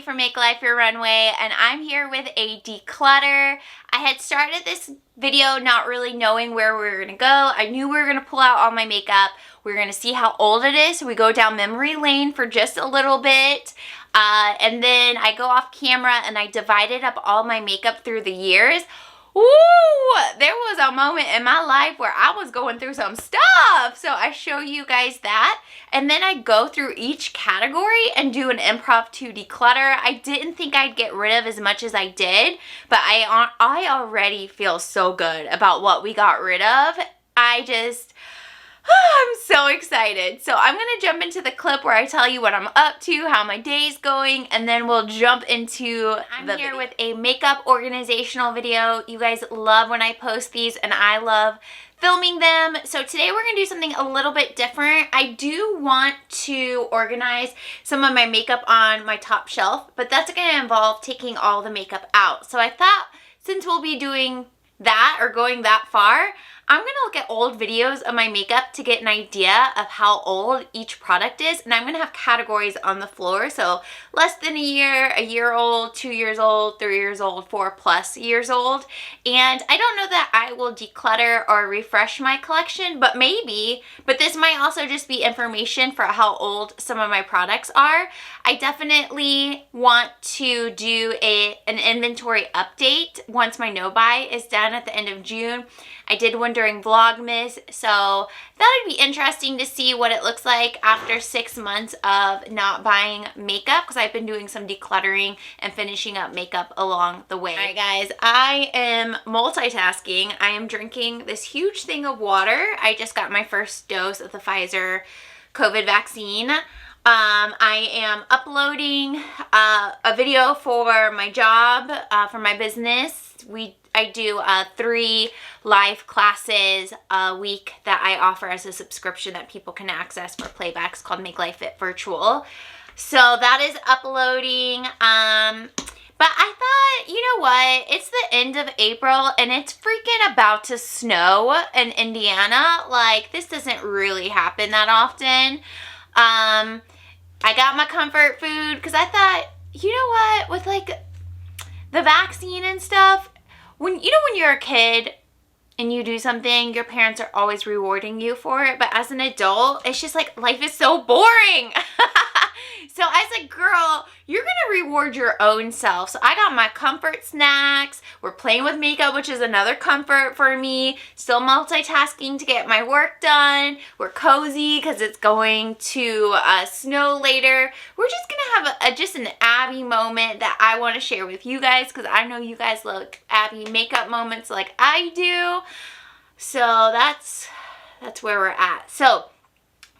from Make Life Your Runway, and I'm here with a declutter. I had started this video not really knowing where we were going to go. I knew we were going to pull out all my makeup. We were going to see how old it is. So we go down memory lane for just a little bit. And then I go off camera and I divided up all my makeup through the years. Woo! There was a moment in my life where I was going through some stuff. So I show you guys that. And then I go through each category and do an impromptu declutter. I didn't think I'd get rid of as much as I did, but I already feel so good about what we got rid of. I'm so excited. So I'm going to jump into the clip where I tell you what I'm up to, how my day's going, and then we'll jump into I'm here with a makeup organizational video. You guys love when I post these, and I love filming them. So today we're going to do something a little bit different. I do want to organize some of my makeup on my top shelf, but that's going to involve taking all the makeup out. So I thought since we'll be doing that or going that far, I'm going to look at old videos of my makeup to get an idea of how old each product is. And I'm going to have categories on the floor. So less than a year old, 2 years old, 3 years old, 4+ years old. And I don't know that I will declutter or refresh my collection, but maybe. But this might also just be information for how old some of my products are. I definitely want to do an inventory update once my no-buy is done at the end of June. I did one during Vlogmas, so that would be interesting to see what it looks like after 6 months of not buying makeup, because I've been doing some decluttering and finishing up makeup along the way. All right, guys, I am multitasking. I am drinking this huge thing of water. I just got my first dose of the Pfizer COVID vaccine. I am uploading a video for my job, for my business. I do 3 live classes a week that I offer as a subscription that people can access for playbacks called Make Life Fit Virtual. So that is uploading. But I thought, you know what? It's the end of April and it's freaking about to snow in Indiana. Like, this doesn't really happen that often. I got my comfort food because I thought, you know what? With like the vaccine and stuff, when you're a kid and you do something, your parents are always rewarding you for it. But as an adult, it's just like life is so boring. So as a girl, you're going to reward your own self. So I got my comfort snacks. We're playing with makeup, which is another comfort for me. Still multitasking to get my work done. We're cozy because it's going to snow later. We're just going to have just an Abby moment that I want to share with you guys, because I know you guys love Abby makeup moments like I do. So that's where we're at. So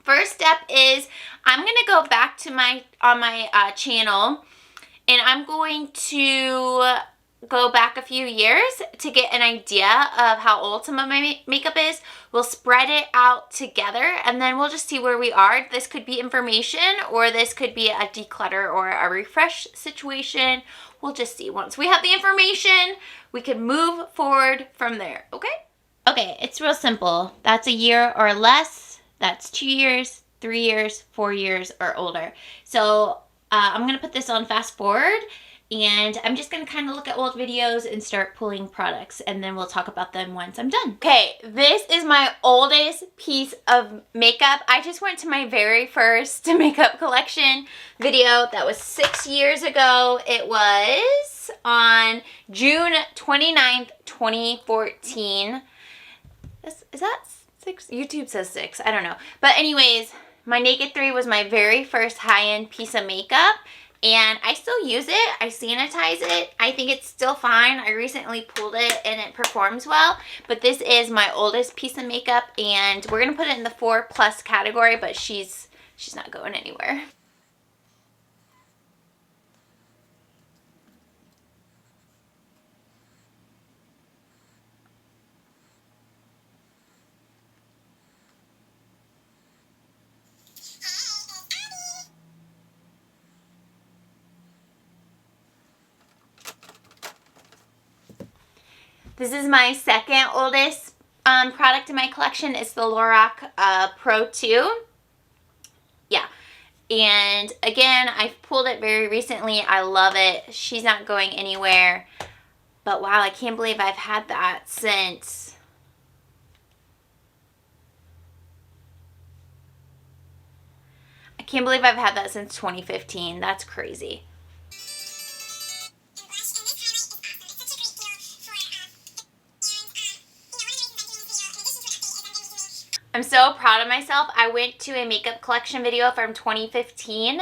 first step is I'm going to go back to my channel, and I'm going to go back a few years to get an idea of how old some of my makeup is. We'll spread it out together, and then we'll just see where we are. This could be information, or this could be a declutter or a refresh situation. We'll just see. Once we have the information, we can move forward from there, okay? Okay, it's real simple. That's a year or less. That's 2 years, 3 years, 4 years, or older. So I'm going to put this on fast forward, and I'm just going to kind of look at old videos and start pulling products, and then we'll talk about them once I'm done. Okay, this is my oldest piece of makeup. I just went to my very first makeup collection video. That was 6 years ago. It was on June 29th, 2014. Is that 6? YouTube says 6. I don't know. But anyways, my Naked 3 was my very first high-end piece of makeup, and I still use it. I sanitize it. I think it's still fine. I recently pulled it and it performs well, but this is my oldest piece of makeup, and we're going to put it in the 4+ category, but she's not going anywhere. This is my second oldest product in my collection. It's the Lorac Pro 2. Yeah, And again, I've pulled it very recently. I love it. She's not going anywhere. But wow, I can't believe I've had that since... I can't believe I've had that since 2015. That's crazy. I'm so proud of myself. I went to a makeup collection video from 2015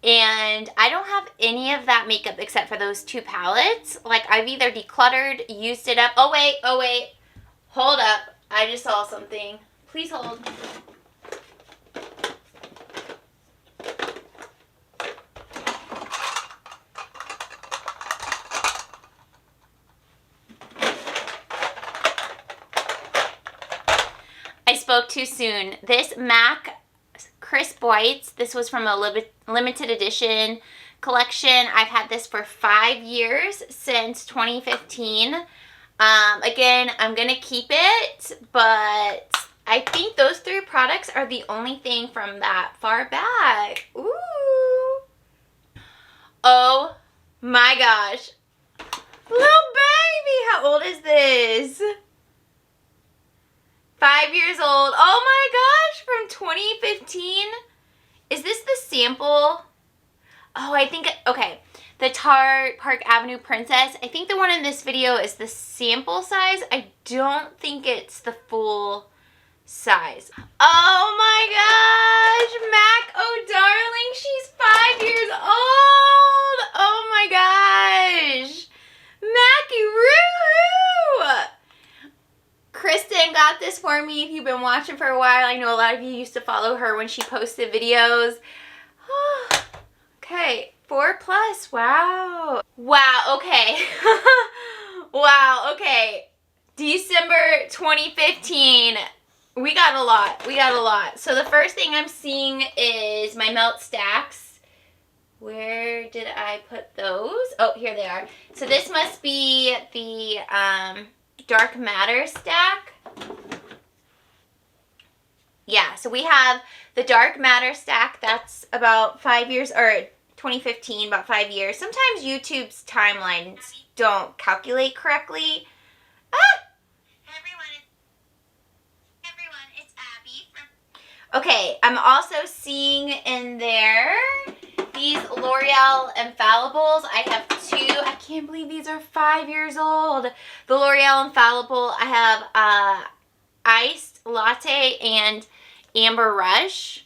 and I don't have any of that makeup except for those 2 palettes. Like, I've either decluttered, used it up. Oh wait. Hold up. I just saw something. Please hold. I spoke too soon. This MAC Crisp Whites, this was from a limited edition collection. I've had this for 5 years, since 2015. Again, I'm going to keep it, but I think those 3 products are the only thing from that far back. Ooh. Oh my gosh. Little baby, how old is this? 5 years old. Oh my gosh, from 2015. Is this the sample? Oh, I think, okay. The Tarte Park Avenue Princess. I think the one in this video is the sample size. I don't think it's the full size. Oh my gosh, Mac, oh darling, she's 5 years old. Oh my gosh. Mackie Roo! Kristen got this for me if you've been watching for a while. I know a lot of you used to follow her when she posted videos. Okay, 4+, wow. Wow, okay. Wow, okay. December 2015. We got a lot. So the first thing I'm seeing is my Melt Stacks. Where did I put those? Oh, here they are. So this must be the Dark Matter stack. Yeah, so we have the Dark Matter stack. That's about 5 years, or 2015, about 5 years. Sometimes YouTube's timelines don't calculate correctly. Everyone, it's Abby. Okay, I'm also seeing in there these L'Oreal Infallibles. I have 2. I can't believe these are 5 years old. The L'Oreal Infallible. I have Iced Latte and Amber Rush.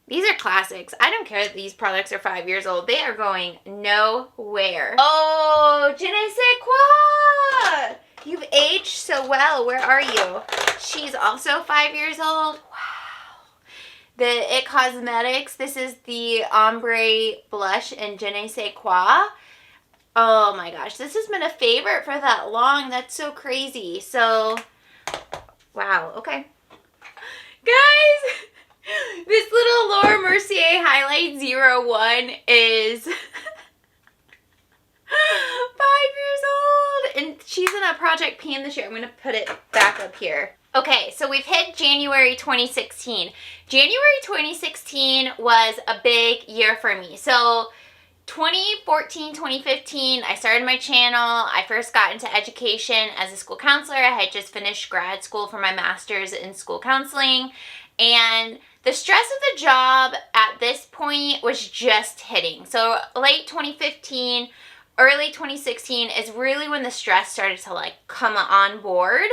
These are classics. I don't care that these products are 5 years old. They are going nowhere. Oh, je ne sais quoi. You've aged so well. Where are you? She's also 5 years old. Wow. The It Cosmetics. This is the Ombre Blush in Je ne sais quoi. Oh my gosh. This has been a favorite for that long. That's so crazy. So, wow. Okay. Guys, this little Laura Mercier Highlight 01 is 5 years old. And she's in a Project Pan this year. I'm going to put it back up here. Okay, so we've hit January 2016. January 2016 was a big year for me. So 2014, 2015, I started my channel. I first got into education as a school counselor. I had just finished grad school for my master's in school counseling. And the stress of the job at this point was just hitting. So late 2015, early 2016 is really when the stress started to like come on board.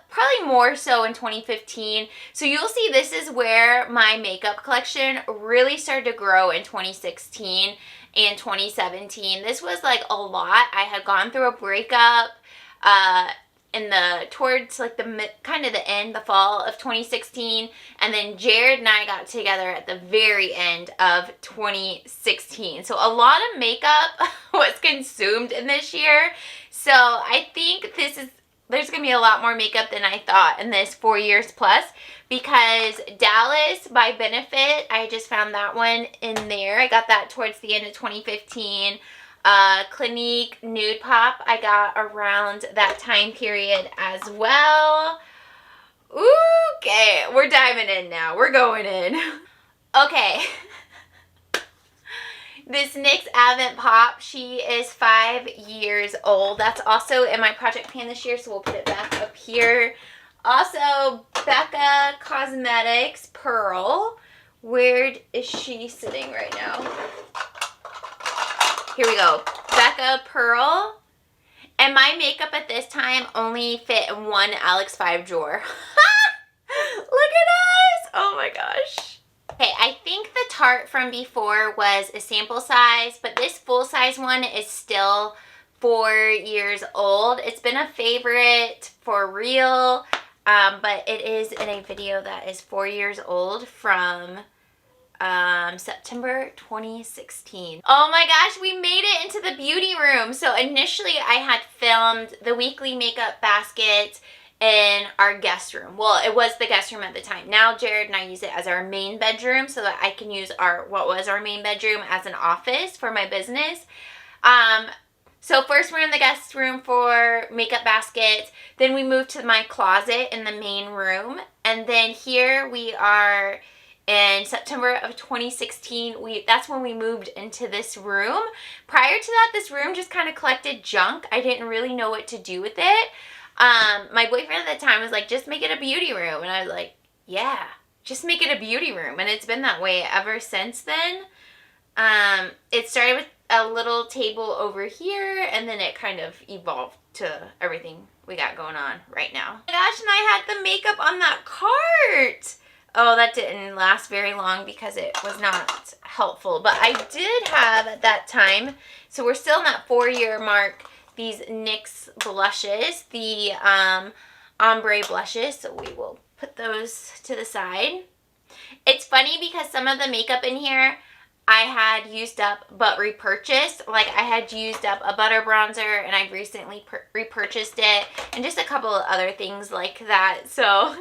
Probably more so in 2015. So you'll see this is where my makeup collection really started to grow in 2016 and 2017. This was like a lot. I had gone through a breakup towards like the kind of the end, the fall of 2016, and then Jared and I got together at the very end of 2016. So a lot of makeup was consumed in this year. So I think there's going to be a lot more makeup than I thought in this 4 years plus, because Dallas by Benefit, I just found that one in there. I got that towards the end of 2015. Clinique Nude Pop I got around that time period as well. Okay, we're diving in now. We're going in. Okay. This NYX Advent Pop, she is 5 years old. That's also in my project pan this year, so we'll put it back up here. Also, Becca Cosmetics Pearl. Where is she sitting right now? Here we go. Becca Pearl. And my makeup at this time only fit in one Alex 5 drawer. Look at us! Oh my gosh. Okay, I think the Tarte from before was a sample size, but this full-size one is still 4 years old. It's been a favorite for real, but it is in a video that is 4 years old from September 2016. Oh my gosh, we made it into the beauty room. So initially I had filmed the weekly makeup basket in our guest room. Well, it was the guest room at the time. Now Jared and I use it as our main bedroom so that I can use what was our main bedroom as an office for my business. So first we're in the guest room for makeup baskets. Then we moved to my closet in the main room. And then here we are in September of 2016. That's when we moved into this room. Prior to that, this room just kind of collected junk. I didn't really know what to do with it. My boyfriend at the time was like, just make it a beauty room. And I was like, yeah, just make it a beauty room. And it's been that way ever since then. It started with a little table over here, and then it kind of evolved to everything we got going on right now. Oh my gosh, and I had the makeup on that cart. Oh, that didn't last very long because it was not helpful. But I did have at that time, so we're still in that 4-year mark, these NYX blushes, the ombre blushes. So we will put those to the side. It's funny because some of the makeup in here I had used up but repurchased. Like I had used up a butter bronzer and I've recently repurchased it, and just a couple of other things like that. So I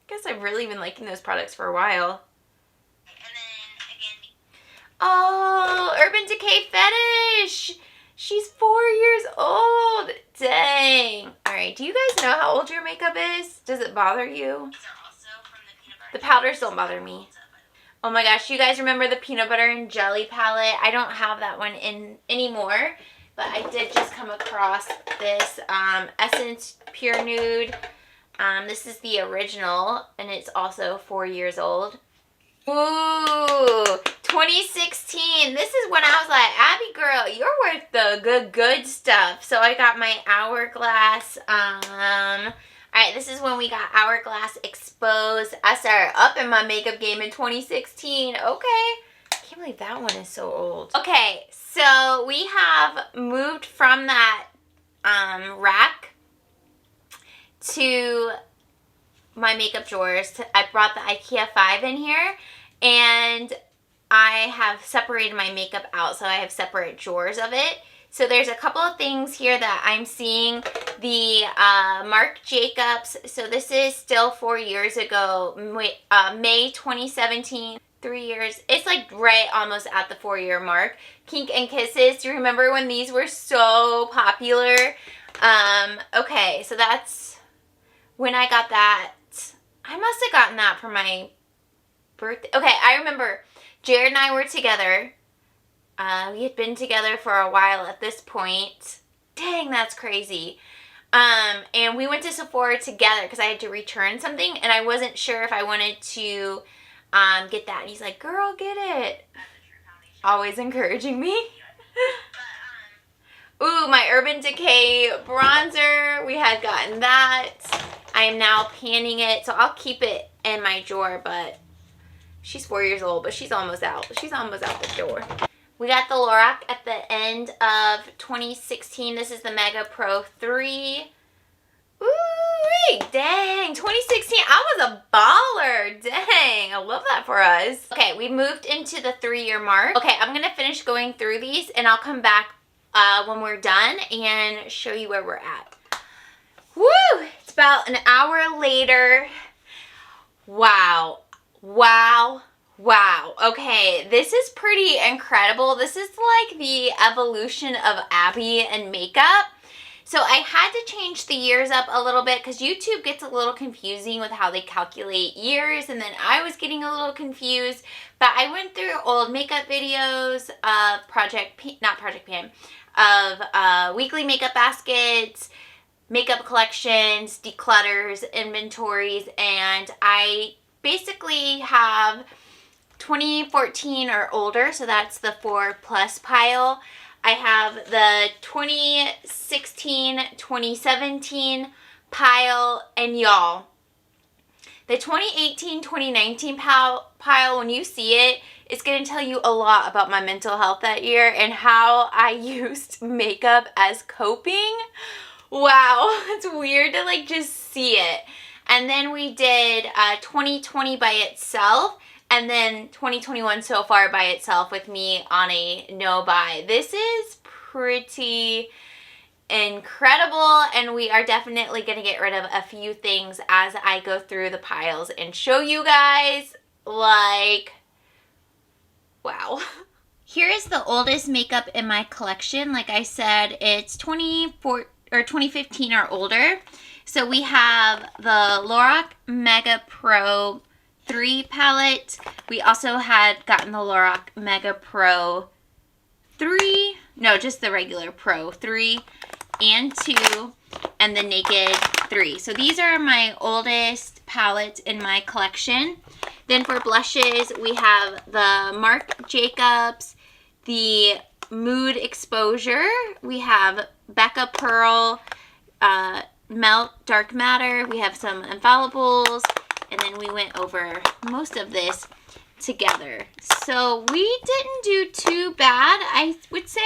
guess I've really been liking those products for a while. And then again, oh, Urban Decay Fetish. She's 4 years old. Dang. All right, do you guys know how old your makeup is? Does it bother you? The powders don't bother me. Oh my gosh, you guys remember the peanut butter and jelly palette? I don't have that one in anymore, but I did just come across this Essence Pure Nude. This is the original, and it's also 4 years old. Ooh, 2016. This is when I was like, Abby girl, you're worth the good stuff. So I got my Hourglass. Alright, this is when we got Hourglass Exposed. I started up in my makeup game in 2016. Okay. I can't believe that one is so old. Okay, so we have moved from that rack to my makeup drawers. I brought the IKEA 5 in here, and I have separated my makeup out, so I have separate drawers of it. So there's a couple of things here that I'm seeing. The Marc Jacobs, so this is still 4 years ago, May 2017, 3 years. It's like right almost at the 4-year mark. Kink and Kisses, do you remember when these were so popular? Okay, so that's when I got that. I must have gotten that for my birthday. Okay, I remember Jared and I were together. We had been together for a while at this point. Dang, that's crazy. And we went to Sephora together because I had to return something, and I wasn't sure if I wanted to get that. And he's like, girl, get it. Always encouraging me. Ooh, my Urban Decay bronzer. We had gotten that. I am now panning it, so I'll keep it in my drawer, but she's 4 years old, but she's almost out. She's almost out the door. We got the Lorac at the end of 2016. This is the Mega Pro 3. Ooh, dang, 2016. I was a baller. Dang, I love that for us. Okay, we moved into the 3-year mark. Okay, I'm going to finish going through these, and I'll come back when we're done and show you where we're at. Woo! It's about an hour later. Wow. Wow. Wow. Okay, this is pretty incredible. This is like the evolution of Abby and makeup. So I had to change the years up a little bit because YouTube gets a little confusing with how they calculate years, and then I was getting a little confused. But I went through old makeup videos of weekly makeup baskets, makeup collections, declutters, inventories, and I basically have 2014 or older, so that's the 4+ pile. I have the 2016, 2017 pile, and y'all, the 2018, 2019 pile, when you see it, it's going to tell you a lot about my mental health that year and how I used makeup as coping. Wow, it's weird to like just see it. And then we did 2020 by itself, and then 2021 so far by itself with me on a no buy. This is pretty incredible, and we are definitely going to get rid of a few things as I go through the piles and show you guys, like, wow. Here is the oldest makeup in my collection. Like I said, it's 2015 or older. So we have the Lorac Mega Pro 3 palette. We also had gotten the Lorac Mega Pro 3, no, just the regular Pro 3 and 2, and the Naked 3. So these are my oldest palettes in my collection. Then for blushes, we have the Marc Jacobs, the Mood Exposure. We have Becca Pearl, Melt Dark Matter. We have some Infallibles, and then we went over most of this together. So we didn't do too bad, I would say.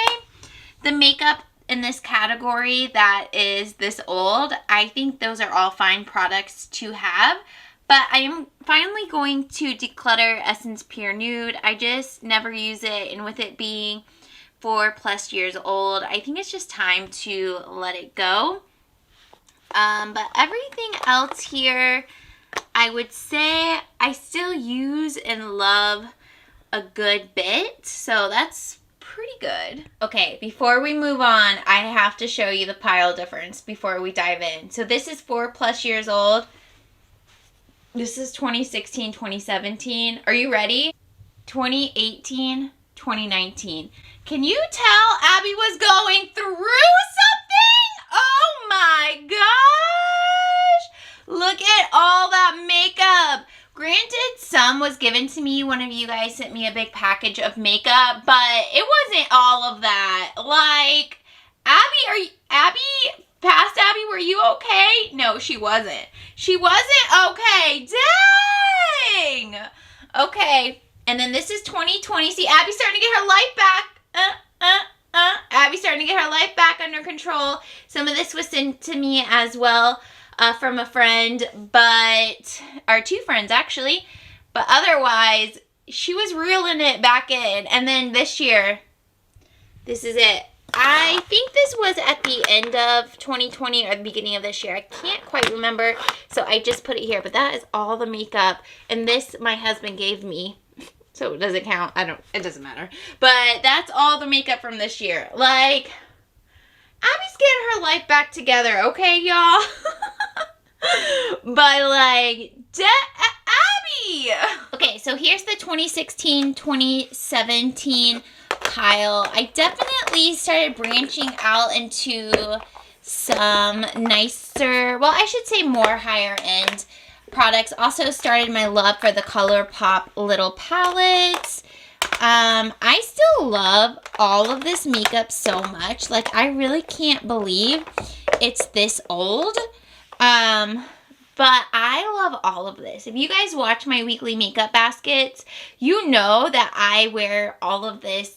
The makeup in this category that is this old, I think those are all fine products to have. But I am finally going to declutter Essence Pure Nude. I just never use it, and with it being 4+ years old, I think it's just time to let it go. But everything else here, I would say I still use and love a good bit, so that's pretty good. Okay, before we move on, I have to show you the pile difference before we dive in. So this is 4+ years old. This is 2016, 2017. Are you ready? 2018, 2019. Can you tell Abby was going through something? Oh my gosh! Look at all that makeup. Granted, some was given to me. One of you guys sent me a big package of makeup, but it wasn't all of that. Like, Past Abby, were you okay? No, she wasn't. She wasn't okay. Dang! Okay, and then this is 2020. See, Abby's starting to get her life back. Abby's starting to get her life back under control. Some of this was sent to me as well from a friend, or 2 friends actually. But otherwise, she was reeling it back in. And then this year, this is it. I think this was at the end of 2020 or the beginning of this year. I can't quite remember, so I just put it here. But that is all the makeup. And this my husband gave me, so it doesn't count. It doesn't matter. But that's all the makeup from this year. Like, Abby's getting her life back together, okay, y'all? But, like, Abby! Okay, so here's the 2016, 2017 pile. I definitely started branching out into some nicer, well, I should say more higher end products. Also started my love for the ColourPop little palettes. I still love all of this makeup so much. Like, I really can't believe it's this old. But I love all of this. If you guys watch my weekly makeup baskets, you know that I wear all of this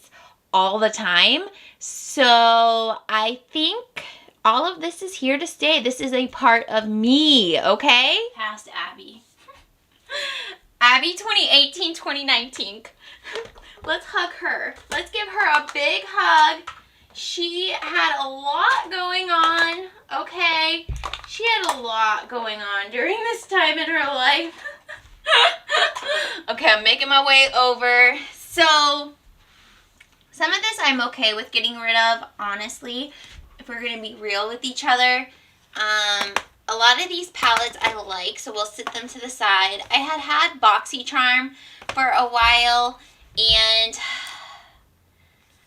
all the time. So I think all of this is here to stay. This is a part of me, okay? Past Abby. Abby 2018, 2019. Let's hug her. Let's give her a big hug. She had a lot going on, okay? She had a lot going on during this time in her life. Okay, I'm making my way over. So, some of this I'm okay with getting rid of, honestly. if we're going to be real with each other. A lot of these palettes I like, so we'll sit them to the side. I had BoxyCharm for a while, and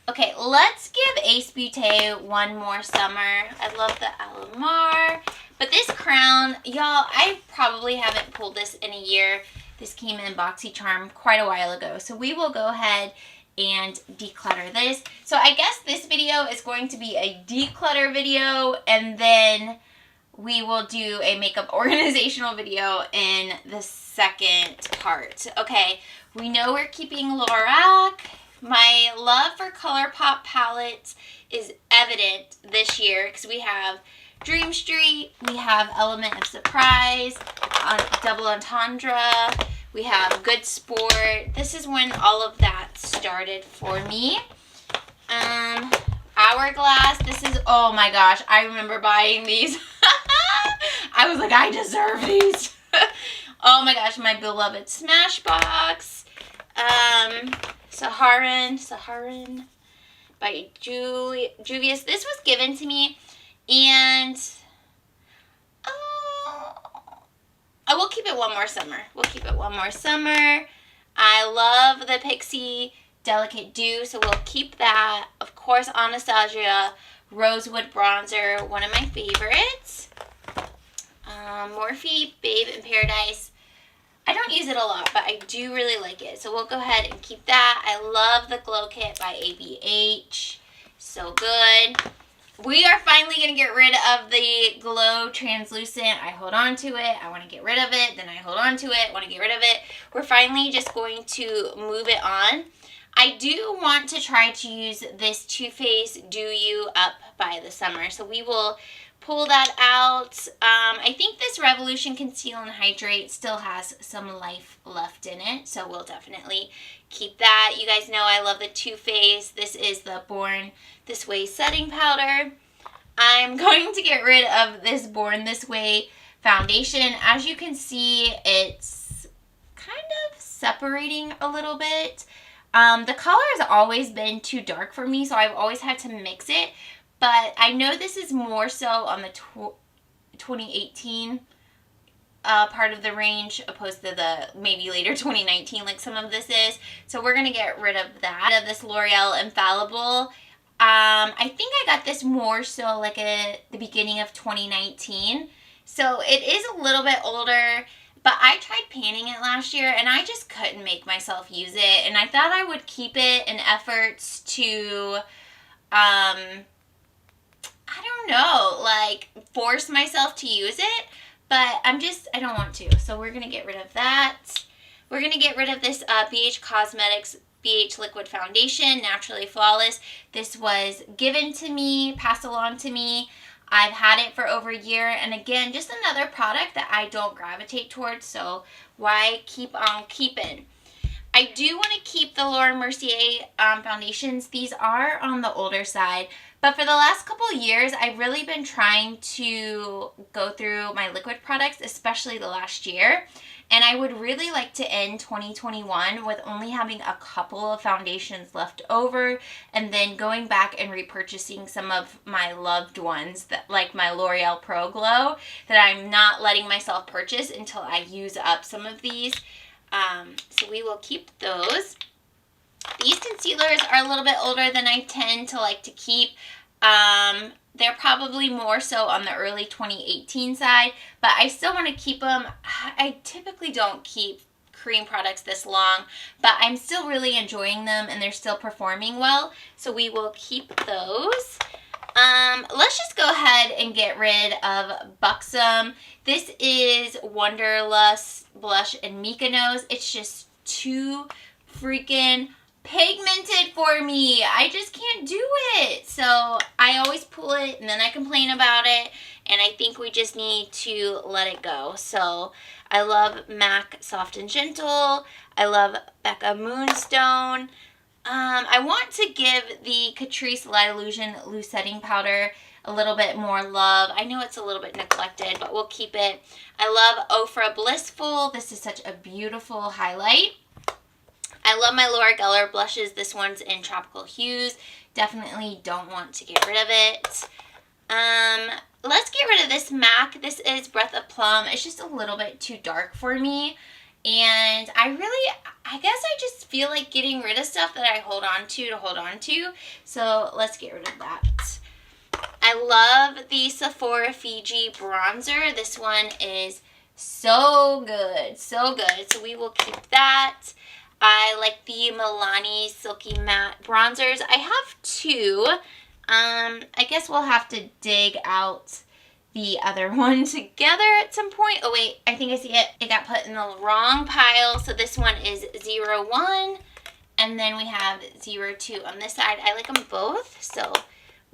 okay, let's give Ace Beauté one more summer. I love the Alamar, but this crown, y'all, I probably haven't pulled this in a year. This came in BoxyCharm quite a while ago, so we will go ahead and declutter this. So I guess this video is going to be a declutter video, and then we will do a makeup organizational video in the second part. Okay, we know we're keeping Lorac. My love for ColourPop palettes is evident this year because we have Dream Street, we have Element of Surprise, Double Entendre, we have Good Sport. This is when all of that started for me. Hourglass, this is, oh my gosh, I remember buying these. I was like, I deserve these. Oh my gosh, my beloved Smashbox. Saharan by Juvia's. This was given to me, and I will keep it one more summer. We'll keep it one more summer. I love the Pixie Delicate Dew, so we'll keep that. Of course, Anastasia Rosewood Bronzer, one of my favorites. Morphe Babe in Paradise. I don't use it a lot, but I do really like it. So we'll go ahead and keep that. I love the Glow Kit by ABH. So good. We are finally going to get rid of the Glow Translucent. I hold on to it. I want to get rid of it. Then I hold on to it. Want to get rid of it. We're finally just going to move it on. I do want to try to use this Too Faced Do You Up by the summer. So we will pull that out. I think this Revolution Conceal and Hydrate still has some life left in it, so we'll definitely keep that. You guys know I love the Too Faced. This is the Born This Way setting powder. I'm going to get rid of this Born This Way foundation. As you can see, it's kind of separating a little bit. The color has always been too dark for me, so I've always had to mix it. But I know this is more so on the 2018 part of the range opposed to the maybe later 2019 like some of this is. So we're going to get rid of that. Of this L'Oreal Infallible. I think I got this more so like at the beginning of 2019. So it is a little bit older. But I tried panning it last year and I just couldn't make myself use it. And I thought I would keep it in efforts to I don't know, like force myself to use it, but I don't want to. So we're going to get rid of that. We're going to get rid of this BH Cosmetics BH Liquid Foundation, Naturally Flawless. This was given to me, passed along to me. I've had it for over a year, and again, just another product that I don't gravitate towards, so why keep on keeping? I do want to keep the Laura Mercier foundations. These are on the older side, but for the last couple of years, I've really been trying to go through my liquid products, especially the last year, and I would really like to end 2021 with only having a couple of foundations left over, and then going back and repurchasing some of my loved ones, that like my L'Oreal Pro Glow, that I'm not letting myself purchase until I use up some of these. So we will keep those. These concealers are a little bit older than I tend to like to keep. They're probably more so on the early 2018 side, but I still want to keep them. I typically don't keep cream products this long, but I'm still really enjoying them and they're still performing well, so we will keep those. Let's just go ahead and get rid of Buxom. This is Wonderlust Blush in Mykonos. It's just too freaking pigmented for me. I just can't do it. So I always pull it and then I complain about it, and I think we just need to let it go. So I love MAC Soft and Gentle. I love Becca Moonstone. I want to give the Catrice Light Illusion Loose Setting Powder a little bit more love. I know it's a little bit neglected, but we'll keep it. I love Ofra Blissful. This is such a beautiful highlight. I love my Laura Geller blushes. This one's in Tropical Hues. Definitely don't want to get rid of it. Let's get rid of this MAC. This is Breath of Plum. It's just a little bit too dark for me. And I guess I just feel like getting rid of stuff that I hold on to. So let's get rid of that. I love the Sephora Fiji bronzer. This one is so good, so good. So we will keep that. I like the Milani Silky Matte bronzers. I have two. I guess we'll have to dig out the other one together at some point. Oh wait, I think I see it. It got put in the wrong pile. So this one is 01, and then we have 02 on this side. I like them both, so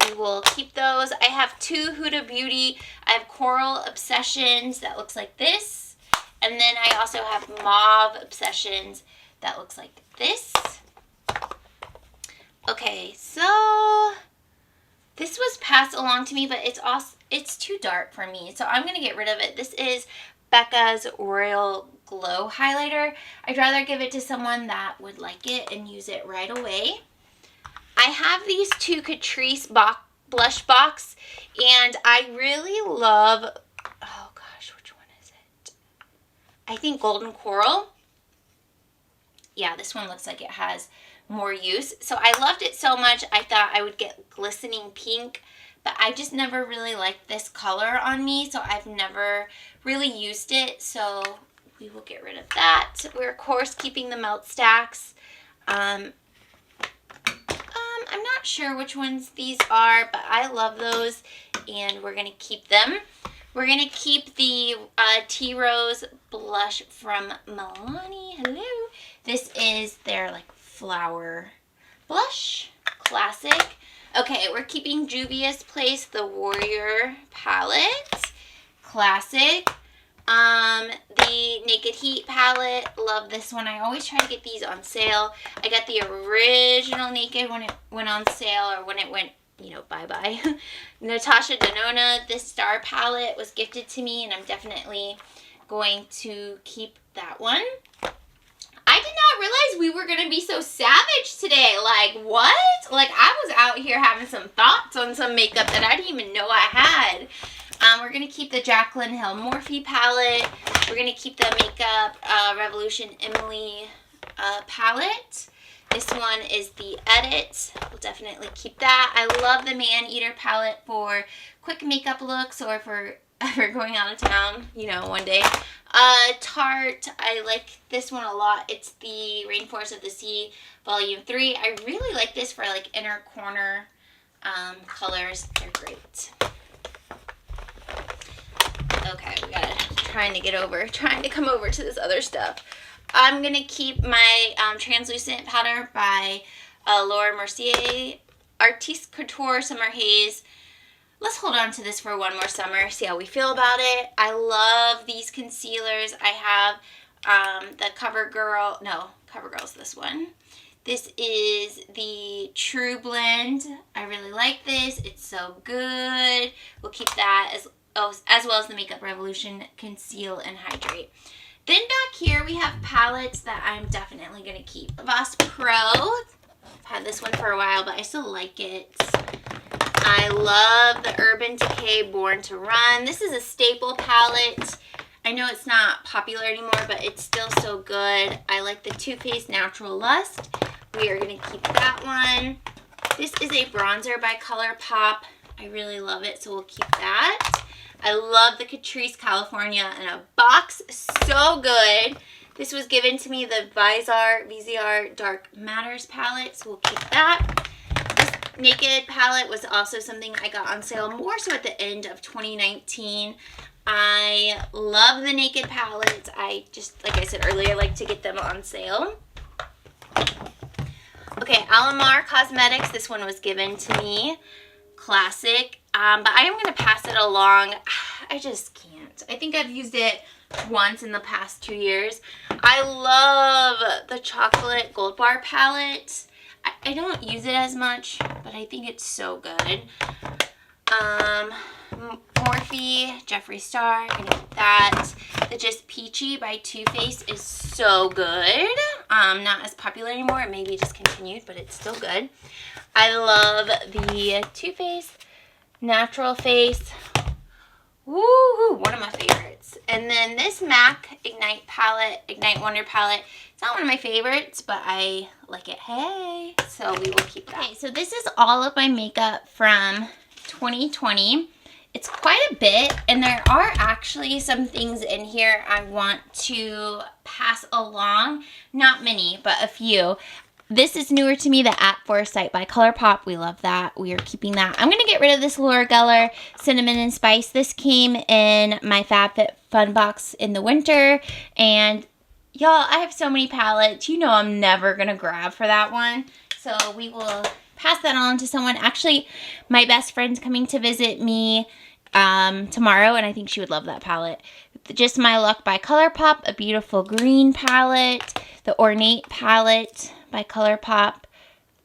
we will keep those. I have two Huda Beauty. I have Coral Obsessions that looks like this, and then I also have Mauve Obsessions that looks like this. Okay, so this was passed along to me, but it's too dark for me, so I'm going to get rid of it. This is Becca's Royal Glow Highlighter. I'd rather give it to someone that would like it and use it right away. I have these two Catrice blush box, and I really love, oh gosh, which one is it? I think Golden Coral. Yeah, this one looks like it has more use. So I loved it so much, I thought I would get Glistening Pink, but I just never really liked this color on me, so I've never really used it. So we will get rid of that. We're of course keeping the Melt Stacks. I'm not sure which ones these are, but I love those, and we're gonna keep them. We're gonna keep the Tea Rose blush from Milani. Hello. This is their like flower blush, classic. Okay, we're keeping Juvia's Place, the Warrior palette, classic. The Naked Heat palette, love this one. I always try to get these on sale. I got the original Naked when it went on sale, or when it went, you know, bye-bye. Natasha Denona, this Star palette was gifted to me, and I'm definitely going to keep that one. I did not realize we were going to be so savage today. Like, what? Like, I was out here having some thoughts on some makeup that I didn't even know I had. We're going to keep the Jaclyn Hill Morphe palette. We're going to keep the Makeup Revolution Emily palette. This one is the Edit. We'll definitely keep that. I love the Man Eater palette for quick makeup looks, or for going out of town, you know, one day. Tarte, I like this one a lot. It's the Rainforest of the Sea Volume 3. I really like this for like inner corner colors. They're great. Okay, we gotta trying to come over to this other stuff. I'm gonna keep my translucent powder by Laura Mercier, Artiste Couture Summer Haze. Let's hold on to this for one more summer, see how we feel about it. I love these concealers. I have the CoverGirl's this one. This is the True Blend. I really like this. It's so good. We'll keep that as well as the Makeup Revolution Conceal and Hydrate. Then back here we have palettes that I'm definitely going to keep. Voss Pro. I've had this one for a while, but I still like it. I love the Urban Decay Born to Run. This is a staple palette. I know it's not popular anymore, but it's still so good. I like the Too Faced Natural Lust. We are going to keep that one. This is a bronzer by ColourPop. I really love it, so we'll keep that. I love the Catrice California in a box. So good. This was given to me, the VZR Dark Matters palette, so we'll keep that. This Naked palette was also something I got on sale more so at the end of 2019. I love the Naked palettes. I just, like I said earlier, like to get them on sale. Okay, Alamar Cosmetics. This one was given to me. Classic. But I am going to pass it along. I just can't. I think I've used it once in the past 2 years. I love the Chocolate Gold Bar palette. I don't use it as much, but I think it's so good. Morphe, Jeffree Star, I need that. The Just Peachy by Too Faced is so good. Not as popular anymore. It maybe discontinued, but it's still good. I love the Too Faced Natural Face. Woohoo! One of my favorites. And then this MAC Ignite palette, Ignite Wonder palette. It's not one of my favorites, but I like it. Hey! So we will keep that. Okay, so this is all of my makeup from 2020. It's quite a bit, and there are actually some things in here I want to pass along. Not many, but a few. This is newer to me, the At Foresight by ColourPop. We love that. We are keeping that. I'm going to get rid of this Laura Geller Cinnamon and Spice. This came in my FabFitFun box in the winter. And y'all, I have so many palettes. You know I'm never going to grab for that one. So we will pass that on to someone. Actually, my best friend's coming to visit me tomorrow, and I think she would love that palette. Just My Luck by ColourPop, a beautiful green palette. The Ornate palette by ColourPop,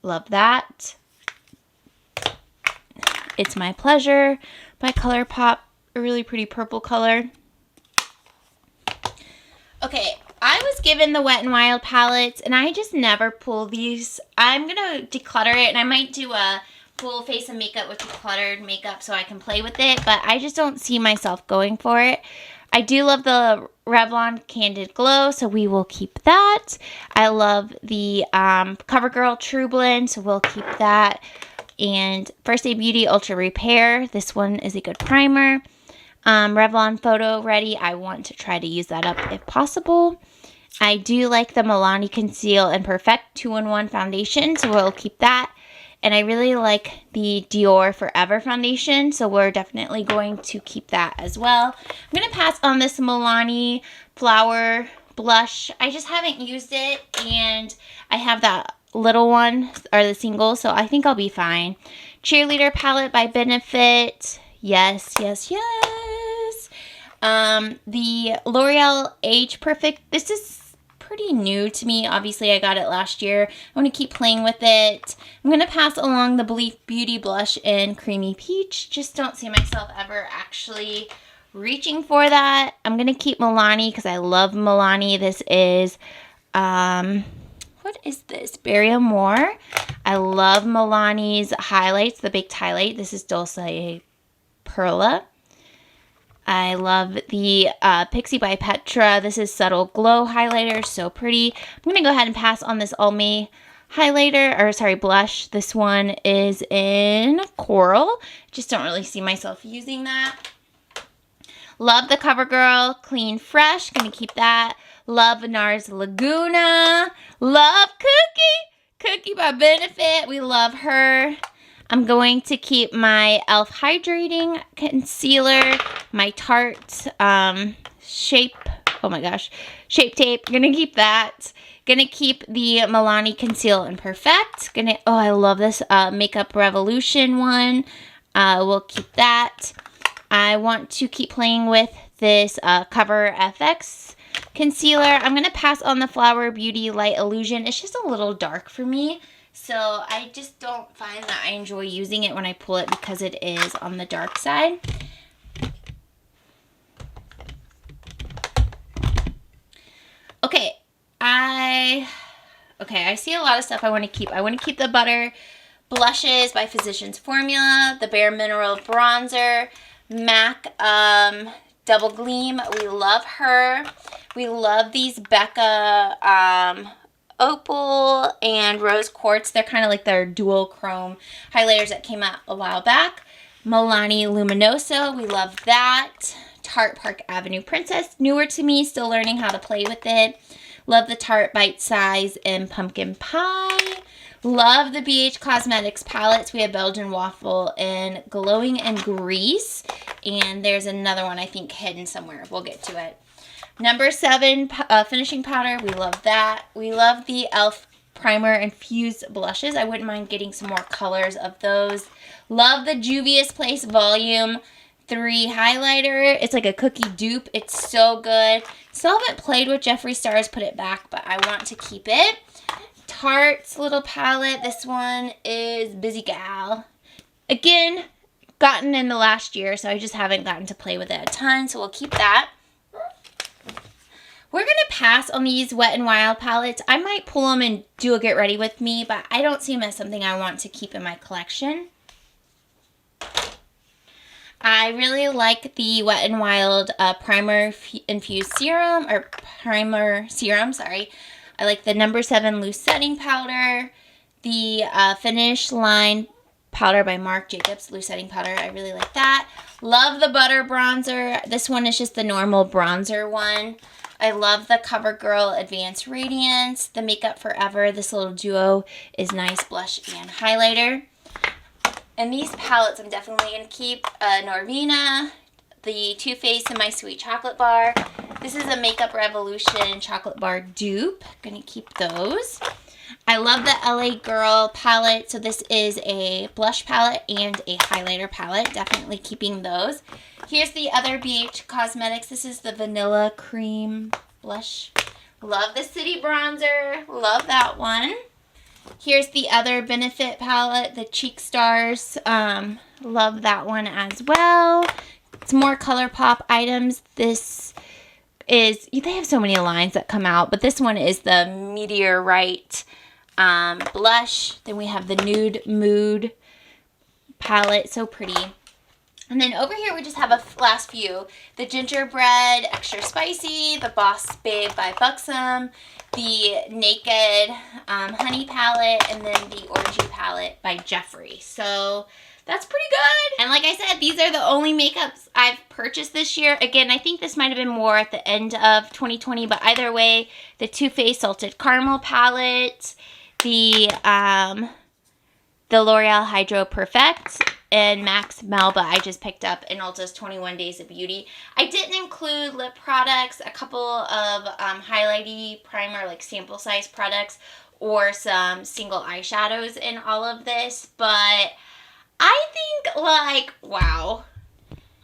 love that. It's My Pleasure by ColourPop, a really pretty purple color. Okay, I was given the Wet n Wild palettes, and I just never pull these. I'm gonna declutter it, and I might do a full face of makeup with decluttered makeup so I can play with it, but I just don't see myself going for it. I do love the Revlon Candid Glow, so we will keep that. I love the CoverGirl True Blend, so we'll keep that. And First Aid Beauty Ultra Repair. This one is a good primer. Revlon Photo Ready. I want to try to use that up if possible. I do like the Milani Conceal and Perfect 2-in-1 foundation, so we'll keep that. And I really like the Dior Forever foundation, so we're definitely going to keep that as well. I'm going to pass on this Milani Flower Blush. I just haven't used it, and I have that little one, or the single, so I think I'll be fine. Cheerleader Palette by Benefit. Yes, yes, yes. The L'Oreal Age Perfect. This is pretty new to me. Obviously, I got it last year. I want to keep playing with it. I'm going to pass along the Bleak Beauty Blush in Creamy Peach. Just don't see myself ever actually reaching for that. I'm going to keep Milani because I love Milani. This is, what is this? Berry Amore. I love Milani's highlights, the baked highlight. This is Dulce Perla. I love the Pixie by Petra. This is Subtle Glow Highlighter. So pretty. I'm going to go ahead and pass on this Almay highlighter, or sorry, blush. This one is in Coral. Just don't really see myself using that. Love the CoverGirl Clean Fresh. Going to keep that. Love NARS Laguna. Love Cookie by Benefit. We love her. I'm going to keep my e.l.f. Hydrating Concealer, my Tarte Shape Tape. Gonna keep that. Gonna keep the Milani Conceal and Perfect. I love this Makeup Revolution one. We'll keep that. I want to keep playing with this Cover FX concealer. I'm gonna pass on the Flower Beauty Light Illusion. It's just a little dark for me. So I just don't find that I enjoy using it when I pull it because it is on the dark side. Okay, I see a lot of stuff I want to keep. I want to keep the Butter Blushes by Physicians Formula, the Bare Mineral Bronzer, MAC Double Gleam. We love her. We love these Becca Opal and Rose Quartz. They're kind of like their dual chrome highlighters that came out a while back. Milani Luminoso. We love that. Tarte Park Avenue Princess. Newer to me. Still learning how to play with it. Love the Tarte Bite Size and Pumpkin Pie. Love the BH Cosmetics palettes. We have Belgian Waffle and Glowing and Grease. And there's another one I think hidden somewhere. We'll get to it. Number 7, finishing powder. We love that. We love the e.l.f. Primer Infused Blushes. I wouldn't mind getting some more colors of those. Love the Juvia's Place Volume 3 highlighter. It's like a cookie dupe. It's so good. Still haven't played with Jeffree Star's Put It Back, but I want to keep it. Tarte's little palette. This one is Busy Gal. Again, gotten in the last year, so I just haven't gotten to play with it a ton, so we'll keep that. We're going to pass on these Wet n Wild palettes. I might pull them and do a get ready with me, but I don't see them as something I want to keep in my collection. I really like the Wet n Wild primer infused serum, or primer serum, sorry. I like the No. 7 loose setting powder, the Finish Line powder by Marc Jacobs, loose setting powder. I really like that. Love the butter bronzer. This one is just the normal bronzer one. I love the CoverGirl Advanced Radiance, the Makeup Forever. This little duo is nice blush and highlighter. And these palettes I'm definitely going to keep. Norvina, the Too Faced and My Sweet Chocolate Bar. This is a Makeup Revolution chocolate bar dupe. Going to keep those. I love the LA Girl palette. So this is a blush palette and a highlighter palette. Definitely keeping those. Here's the other BH Cosmetics. This is the Vanilla Cream Blush. Love the City Bronzer. Love that one. Here's the other Benefit palette, the Cheek Stars. Love that one as well. It's more ColourPop items. This is, they have so many lines that come out, but this one is the Meteorite blush. Then we have the Nude Mood palette, so pretty. And then over here we just have a last few. The Gingerbread Extra Spicy, the Boss Babe by Buxom, the Naked Honey palette, and then the Orgy palette by Jeffree. So that's pretty good. And like I said, these are the only makeups I've purchased this year. Again, I think this might have been more at the end of 2020, but either way, the Too Faced Salted Caramel palette, the L'Oreal Hydro Perfect, and Max Melba I just picked up in Ulta's 21 Days of Beauty. I didn't include lip products, a couple of highlighty primer, like sample size products, or some single eyeshadows in all of this, but I think, like, wow.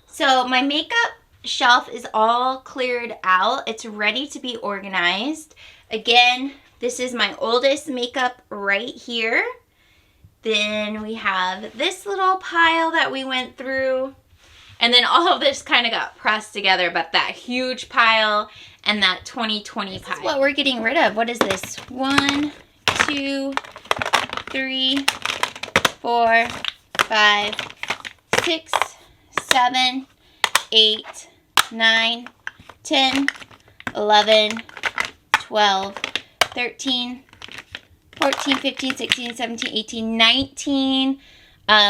So my makeup shelf is all cleared out. It's ready to be organized. Again, this is my oldest makeup right here. Then we have this little pile that we went through. And then all of this kind of got pressed together, but that huge pile and that 2020 pile. This is what we're getting rid of. What is this? 1, 2, 3, 4, 5, 6, 7, 8, 9, 10, 11, 12, 13, 14, 15, 16, 17, 18, 19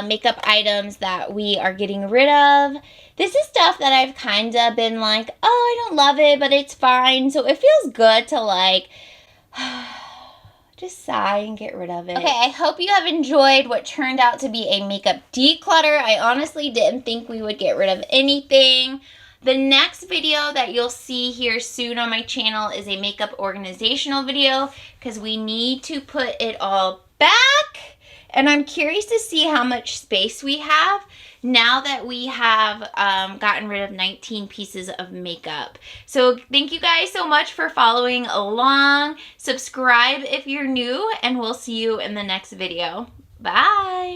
makeup items that we are getting rid of. This is stuff that I've kind of been like, oh, I don't love it, but it's fine. So it feels good to like just sigh and get rid of it. Okay, I hope you have enjoyed what turned out to be a makeup declutter. I honestly didn't think we would get rid of anything. The next video that you'll see here soon on my channel is a makeup organizational video because we need to put it all back. And I'm curious to see how much space we have now that we have gotten rid of 19 pieces of makeup. So thank you guys so much for following along. Subscribe if you're new, and we'll see you in the next video. Bye!